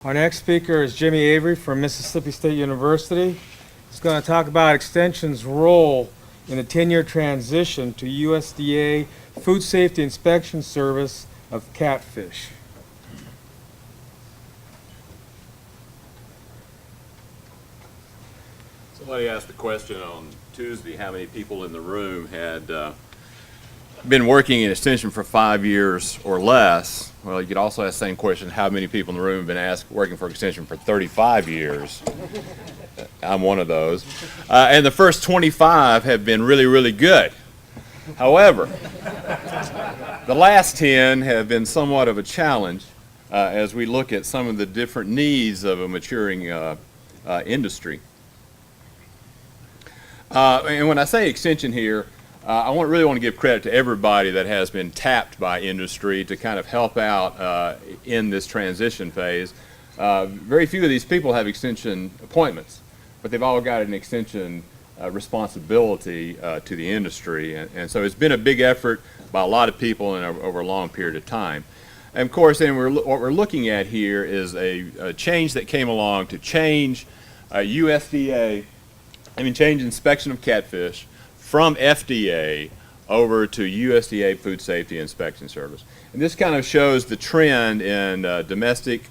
Our next speaker is Jimmy Avery from Mississippi State University. He's going to talk about Extension's role in the 10-year transition to USDA Food Safety Inspection Service of Catfish. Somebody asked the question on Tuesday how many people in the room had been working in Extension for 5 years or less. Well, you could also ask the same question, how many people in the room have been working for Extension for 35 years? I'm one of those. And the first 25 have been really, really good. However, the last 10 have been somewhat of a challenge as we look at some of the different needs of a maturing industry. And when I say Extension here, I really want to give credit to everybody that has been tapped by industry to kind of help out in this transition phase. Very few of these people have Extension appointments, but they've all got an Extension responsibility to the industry. And so it's been a big effort by a lot of people and over a long period of time. And of course, what we're looking at here is a change that came along to change change inspection of catfish from FDA over to USDA Food Safety Inspection Service. And this kind of shows the trend in domestic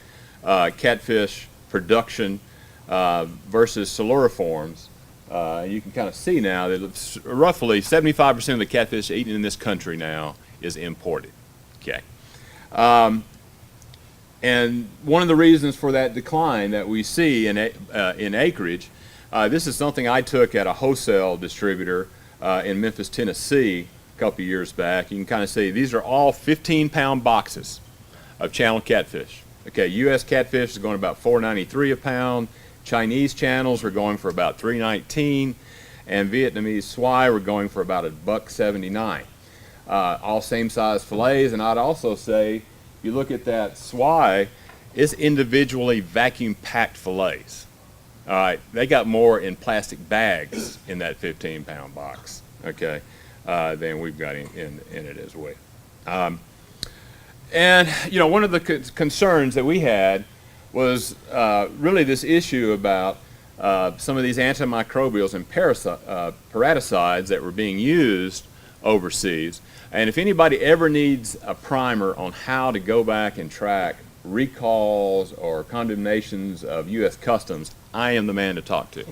catfish production versus siluriforms. You can kind of see now that roughly 75% of the catfish eaten in this country now is imported. Okay. And one of the reasons for that decline that we see in acreage, this is something I took at a wholesale distributor in Memphis, Tennessee a couple years back. You can kind of see these are all 15-pound boxes of channel catfish. Okay, U.S. catfish is going about $4.93 a pound. Chinese channels are going for about $3.19, and Vietnamese swai were going for about $1.79. All same size fillets, and I'd also say, if you look at that swai, it's individually vacuum packed fillets. All right, they got more in plastic bags in that 15-pound box, okay, than we've got in it as well. And, you know, one of the concerns that we had was really this issue about some of these antimicrobials and parasiticides that were being used overseas. And if anybody ever needs a primer on how to go back and track recalls or condemnations of U.S. Customs, I am the man to talk to.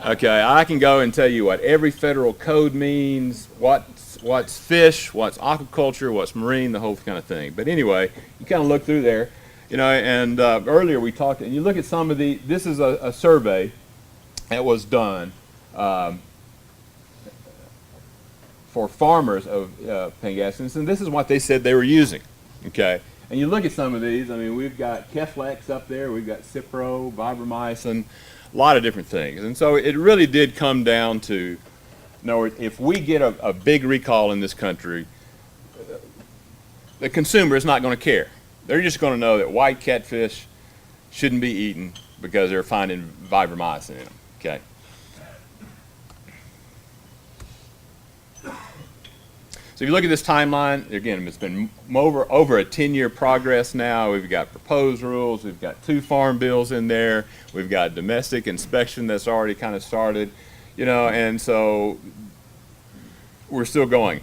Okay, I can go and tell you what every federal code means, what's fish, what's aquaculture, what's marine, the whole kind of thing. But anyway, you kind of look through there, you know, and earlier we talked, and you look at some of this is a survey that was done for farmers of pangasius, and this is what they said they were using, okay? And you look at some of these, I mean, we've got Keflex up there, we've got Cipro, Vibromycin, a lot of different things. And so it really did come down to, you know, if we get a big recall in this country, the consumer is not going to care. They're just going to know that white catfish shouldn't be eaten because they're finding Vibromycin in them, okay? So if you look at this timeline, again, it's been over a 10-year progress now. We've got proposed rules. We've got 2 farm bills in there. We've got domestic inspection that's already kind of started, you know, and so we're still going.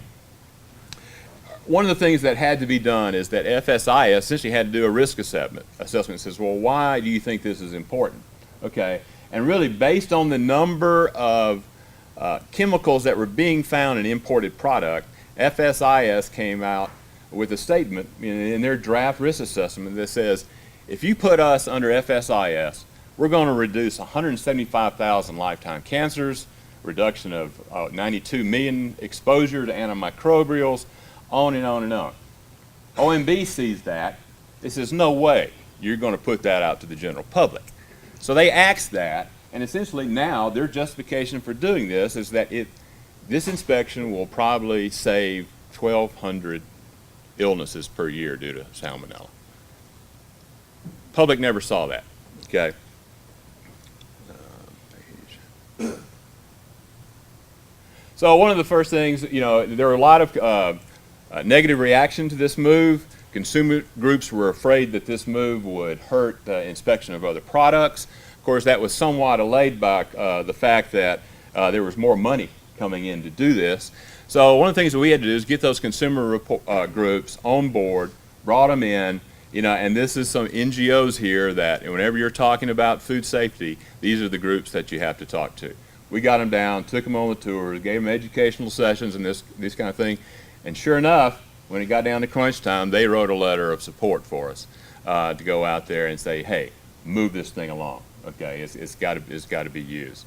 One of the things that had to be done is that FSIS essentially had to do a risk assessment. Assessment says, well, why do you think this is important? Okay, and really based on the number of chemicals that were being found in imported product, FSIS came out with a statement in their draft risk assessment that says, if you put us under FSIS, we're going to reduce 175,000 lifetime cancers, reduction of 92 million exposure to antimicrobials, on and on and on. OMB sees that. It says, no way you're going to put that out to the general public. So they axed that, and essentially now their justification for doing this is that this inspection will probably save 1,200 illnesses per year due to salmonella. Public never saw that, okay? So one of the first things, you know, there were a lot of negative reaction to this move. Consumer groups were afraid that this move would hurt the inspection of other products. Of course, that was somewhat allayed by the fact that there was more money coming in to do this. So one of the things that we had to do is get those consumer groups on board, brought them in, and this is some NGOs here that whenever you're talking about food safety, these are the groups that you have to talk to. We got them down, took them on the tours, gave them educational sessions and this kind of thing, and sure enough, when it got down to crunch time, they wrote a letter of support for us to go out there and say, hey, move this thing along. Okay, it's got to be used.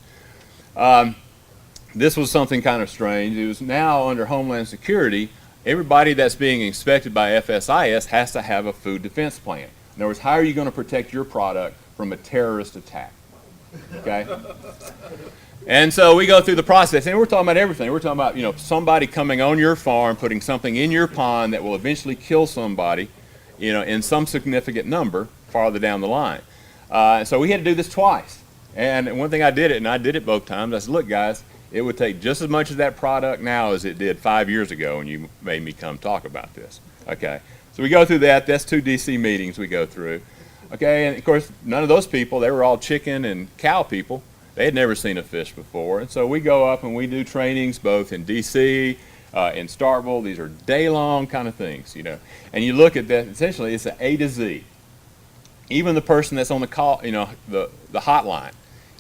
This was something kind of strange. It was now under Homeland Security. Everybody that's being inspected by FSIS has to have a food defense plan. In other words, how are you going to protect your product from a terrorist attack? Okay. And so we go through the process, and we're talking about everything. We're talking about, somebody coming on your farm, putting something in your pond that will eventually kill somebody, in some significant number farther down the line. So we had to do this twice. And one thing I did it both times. I said, look, guys, it would take just as much of that product now as it did 5 years ago when you made me come talk about this. Okay. So we go through that. That's 2 DC meetings we go through. Okay. And of course, none of those people, they were all chicken and cow people. They had never seen a fish before. And so we go up and we do trainings both in DC, in Starkville. These are day-long kind of things, And you look at that, essentially it's an A to Z. Even the person that's on the call, the hotline.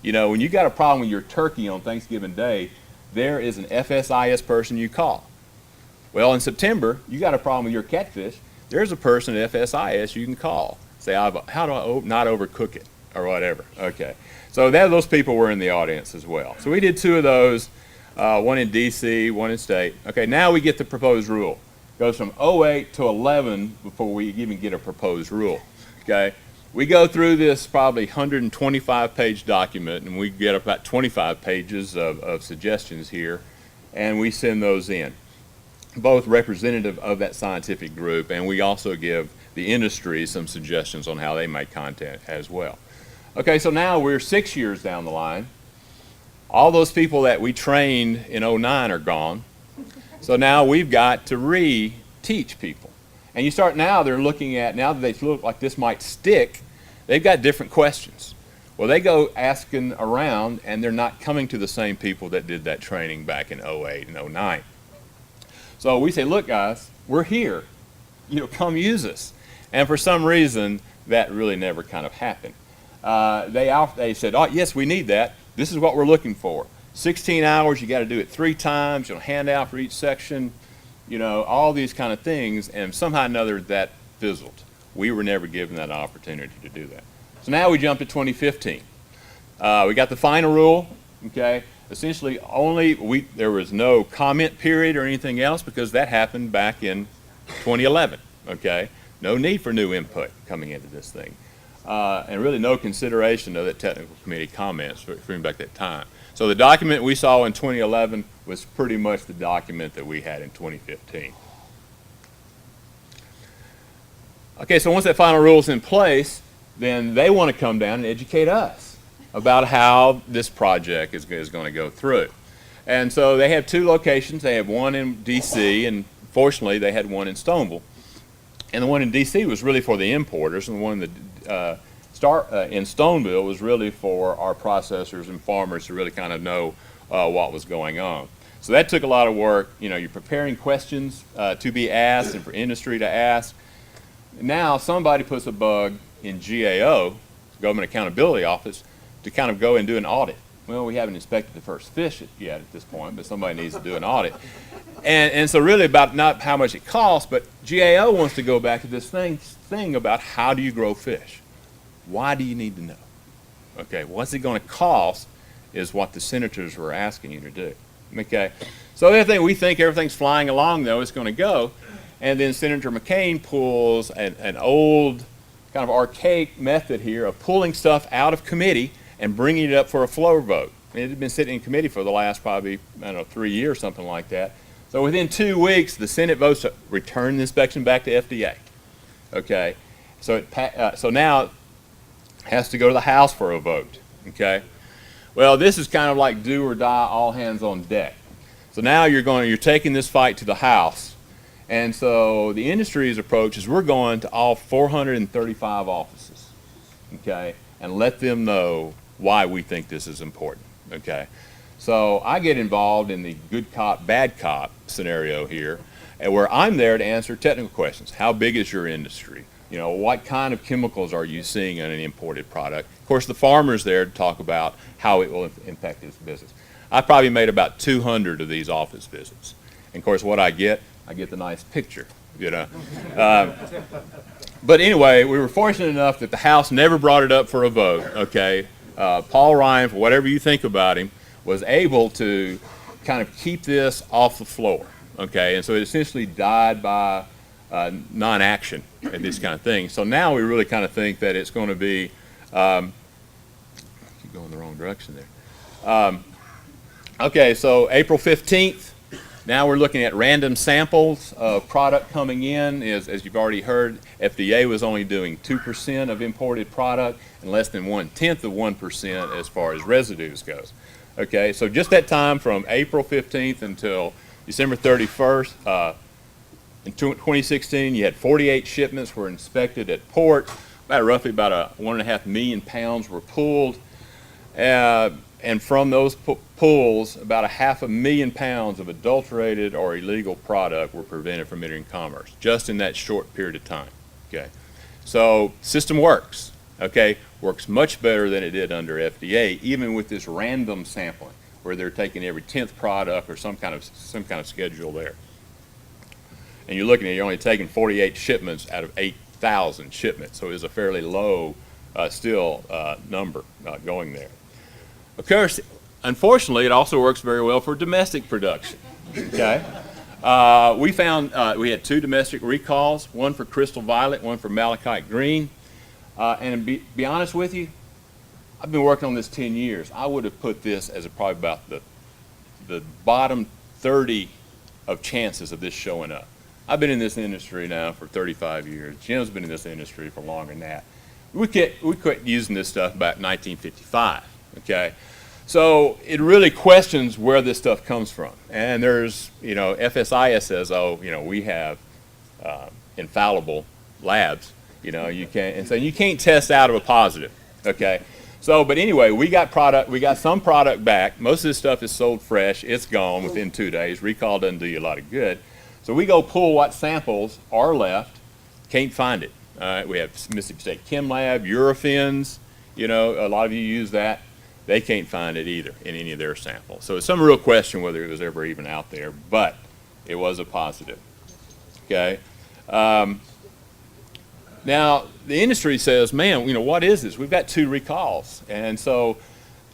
When you got a problem with your turkey on Thanksgiving Day, there is an FSIS person you call. Well, in September, you got a problem with your catfish, there's a person at FSIS you can call. Say, how do I not overcook it or whatever? Okay. So those people were in the audience as well. So we did 2 of those, one in DC, one in state. Okay, now we get the proposed rule. It goes from 08 to 11 before we even get a proposed rule. Okay, we go through this probably 125-page document, and we get about 25 pages of suggestions here, and we send those in, both representative of that scientific group, and we also give the industry some suggestions on how they make content as well. Okay, so now we're 6 years down the line. All those people that we trained in 09 are gone. So now we've got to re-teach people. And you start now, they're looking at, now that they look like this might stick, they've got different questions. Well, they go asking around, and they're not coming to the same people that did that training back in 08 and 09. So we say, look, guys, we're here. Come use us. And for some reason, that really never kind of happened. They said, oh, yes, we need that. This is what we're looking for. 16 hours, you got to do it 3 times, hand out for each section, all these kind of things, and somehow or another that fizzled. We were never given that opportunity to do that. So now we jump to 2015. We got the final rule, okay? Essentially there was no comment period or anything else because that happened back in 2011, okay? No need for new input coming into this thing. And really no consideration of the technical committee comments from back that time. So the document we saw in 2011 was pretty much the document that we had in 2015. Okay, so once that final rule is in place, then they want to come down and educate us about how this project is going to go through. And so they have 2 locations. They have one in DC, and fortunately they had one in Stoneville. And the one in DC was really for the importers, and the one in Stoneville was really for our processors and farmers to really kind of know what was going on. So that took a lot of work. You're preparing questions to be asked and for industry to ask. Now somebody puts a bug in GAO, Government Accountability Office, to kind of go and do an audit. Well, we haven't inspected the first fish yet at this point, but somebody needs to do an audit. And so really about not how much it costs, but GAO wants to go back to this thing about how do you grow fish? Why do you need to know? Okay, what's it going to cost is what the senators were asking you to do. Okay, so the other thing, we think everything's flying along though, it's going to go, and then Senator McCain pulls an old kind of archaic method here of pulling stuff out of committee and bringing it up for a floor vote. It had been sitting in committee for the last probably, 3 years, something like that. So within 2 weeks, the Senate votes to return the inspection back to FDA. Okay, so now it has to go to the House for a vote. Okay, well, this is kind of like do or die, all hands on deck. So now you're taking this fight to the House, And so the industry's approach is we're going to all 435 offices, okay, and let them know why we think this is important, okay? So I get involved in the good cop, bad cop scenario here, and where I'm there to answer technical questions. How big is your industry? You know, what kind of chemicals are you seeing in an imported product? Of course, the farmer's there to talk about how it will impact his business. I probably made about 200 of these office visits. And of course, what I get the nice picture, you know. But anyway, we were fortunate enough that the House never brought it up for a vote, okay? Paul Ryan, for whatever you think about him, was able to kind of keep this off the floor, okay? And so it essentially died by non-action and this kind of thing. So now we really kind of think that it's going to be, keep going the wrong direction there. Okay, so April 15th, now we're looking at random samples of product coming in. As you've already heard, FDA was only doing 2% of imported product and less than 1/10 of 1% as far as residues goes. Okay, so just that time from April 15th until December 31st, in 2016, you had 48 shipments were inspected at port. Roughly about 1.5 million pounds were pulled. And from those pulls, about 500,000 pounds of adulterated or illegal product were prevented from entering commerce, just in that short period of time, okay? So, system works, okay? Works much better than it did under FDA, even with this random sampling, where they're taking every 10th product or some kind of schedule there. And you're looking at, you're only taking 48 shipments out of 8,000 shipments, so it is a fairly low, number going there. Of course, unfortunately, it also works very well for domestic production, okay? We found we had 2 domestic recalls, one for Crystal Violet, one for Malachite Green. And to be honest with you, I've been working on this 10 years. I would have put this as probably about the bottom 30 of chances of this showing up. I've been in this industry now for 35 years. Jim's been in this industry for longer than that. We quit using this stuff about 1955. Okay, so it really questions where this stuff comes from. And there's, FSIS says, oh, we have infallible labs. You can't, and so you can't test out of a positive. Okay, so but anyway, we got some product back. Most of this stuff is sold fresh. It's gone within 2 days. Recall doesn't do you a lot of good. So we go pull what samples are left. Can't find it. All right, we have Mississippi State Chem Lab, Eurofins. A lot of you use that. They can't find it either in any of their samples. So it's some real question whether it was ever even out there, but it was a positive. Okay. Now, the industry says, man, what is this? We've got 2 recalls. And so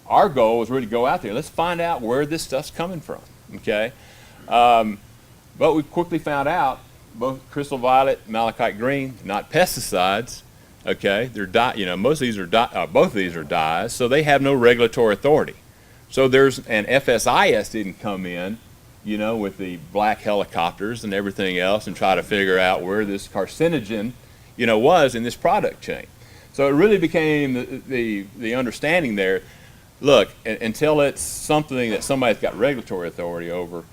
our goal was really to go out there. Let's find out where this stuff's coming from. Okay. But we quickly found out both Crystal Violet, Malachite Green, not pesticides. Okay, they're most of these are both of these are dyes, so they have no regulatory authority. So and FSIS didn't come in, with the black helicopters and everything else and try to figure out where this carcinogen, was in this product chain. So it really became the understanding there. Look, until it's something that somebody's got regulatory authority over,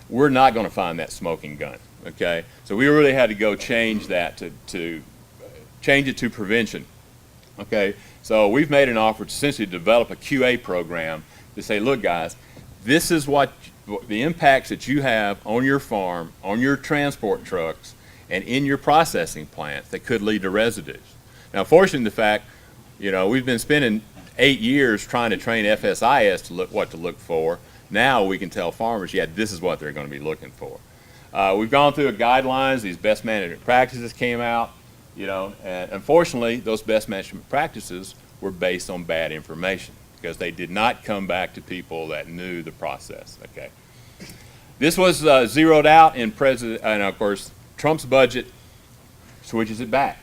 we're not going to find that smoking gun. Okay, so we really had to go change that to change it to prevention. Okay, so we've made an offer to essentially develop a QA program to say, look guys, this is what the impacts that you have on your farm, on your transport trucks, and in your processing plants that could lead to residues. Now, fortunately, the fact, we've been spending 8 years trying to train FSIS to look what to look for. Now we can tell farmers, yeah, this is what they're going to be looking for. We've gone through the guidelines. These best management practices came out. And unfortunately, those best management practices were based on bad information because they did not come back to people that knew the process. Okay, this was zeroed out in and of course, Trump's budget switches it back.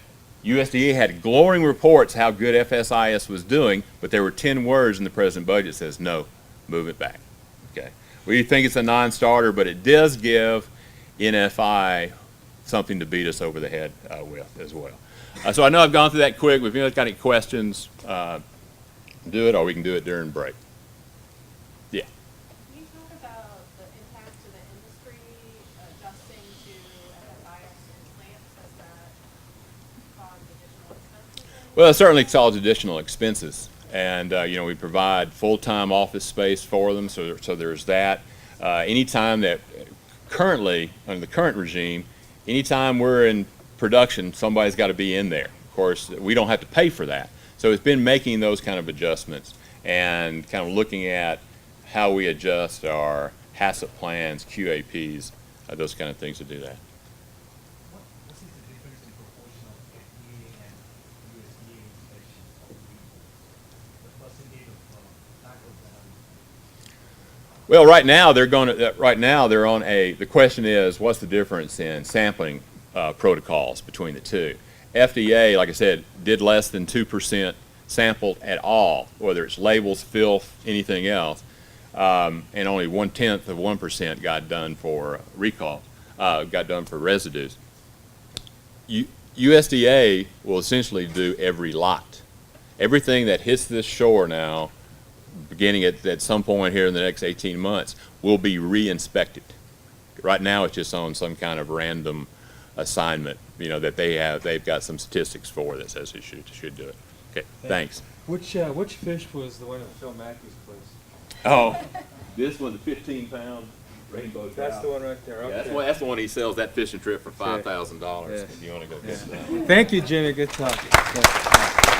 USDA had glowing reports how good FSIS was doing, but there were 10 words in the president budget that says no, move it back. Okay, we think it's a non-starter, but it does give NFI something to beat us over the head with as well. So I know I've gone through that quick. If you've got any questions, do it, or we can do it during break. Yeah. Can you talk about the impact to the industry adjusting to Well, it certainly causes additional expenses, and you know, we provide full-time office space for them, so there's that. Anytime that currently under the current regime, anytime we're in production, somebody's got to be in there. Of course, we don't have to pay for that, so it's been making those kind of adjustments and kind of looking at how we adjust our HACCP plans, QAPs, those kind of things to do that. What is the difference in proportion of FDA and USDA inspection? The percentage of tackle that Well, right now they're going to. Right now they're on a. The question is, what's the difference in sampling protocols between the two? FDA, like I said, did less than 2% sampled at all, whether it's labels, filth, anything else, and only 0.1% got done for recall, got done for residues. USDA will essentially do every lot. Everything that hits this shore now, beginning at some point here in the next 18 months, will be re-inspected. Right now it's just on some kind of random assignment, you know, that they've got some statistics for that says it should do it. Okay, thanks. Which fish was the one in Phil Mackey's place? Oh, this one, the 15-pound rainbow trout. That's the one right there, okay. Yeah, that's the one he sells that fishing trip for $5,000. Yeah. If you want to go get Yeah. that. Thank you, Jimmy, good talk. Yeah.